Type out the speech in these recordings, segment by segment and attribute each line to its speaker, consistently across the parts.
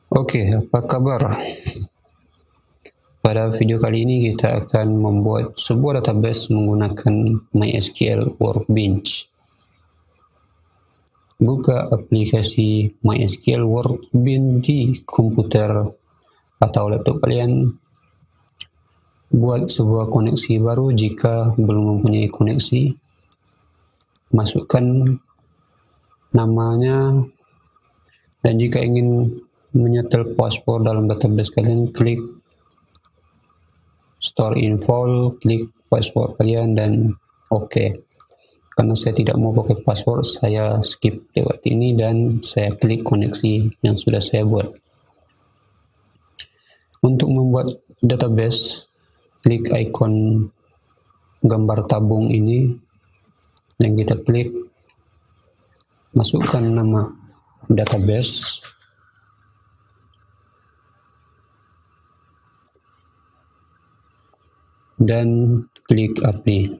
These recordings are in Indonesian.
Speaker 1: Oke, apa kabar? Pada video kali ini kita akan membuat sebuah database menggunakan MySQL WORKBENCH. Buka aplikasi MySQL WORKBENCH di komputer atau laptop kalian. Buat sebuah koneksi baru jika belum mempunyai koneksi. Masukkan namanya, dan jika ingin menyetel password dalam database kalian, klik store info, klik password kalian dan oke. Karena saya tidak mau pakai password, saya skip lewat ini dan saya klik koneksi yang sudah saya buat. Untuk membuat database, klik icon gambar tabung ini dan kita klik, masukkan nama database, dan klik apply.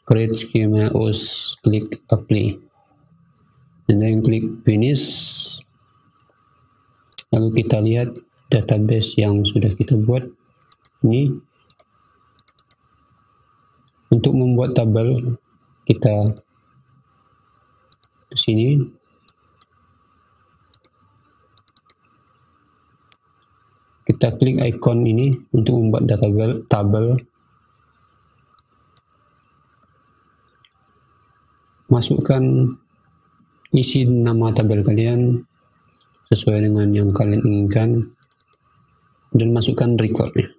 Speaker 1: Create schema us, klik apply, and then klik finish. Lalu kita lihat database yang sudah kita buat ini. Untuk membuat tabel, kita ke sini, kita klik icon ini untuk membuat tabel. Masukkan isi nama tabel kalian sesuai dengan yang kalian inginkan dan masukkan recordnya.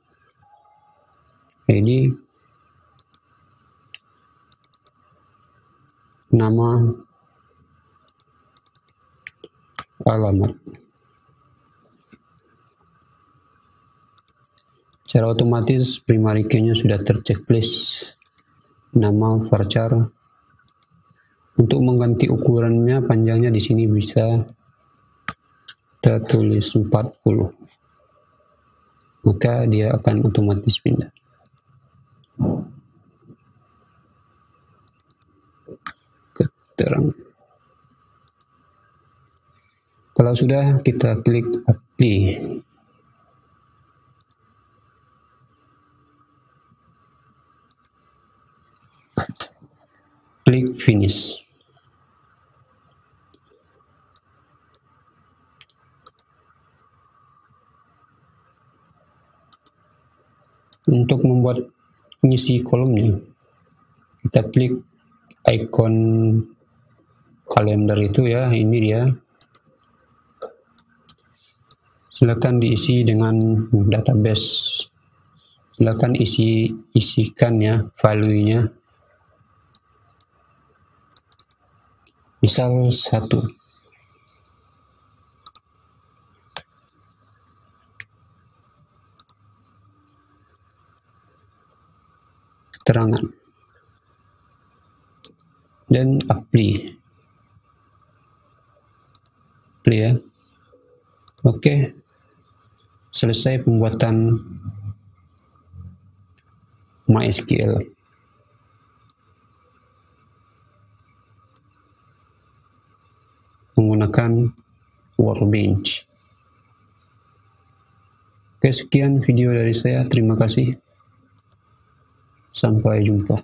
Speaker 1: Jadi nama, alamat. Secara otomatis primary key-nya sudah terchecklist, nama, varchar. Untuk mengganti ukurannya, panjangnya di sini bisa kita tulis 40, maka dia akan otomatis pindah. Keterangan. Kalau sudah, kita klik apply. Klik finish. Untuk membuat ngisi kolomnya, kita klik icon kalender itu ya, ini dia. Silakan diisi dengan database. Silakan isikan ya value-nya. Misal 1. Keterangan. Dan apply. Apply ya. Oke. Selesai pembuatan MySQL. Menggunakan WORKBENCH. Oke, sekian video dari saya. Terima kasih. Sampai jumpa.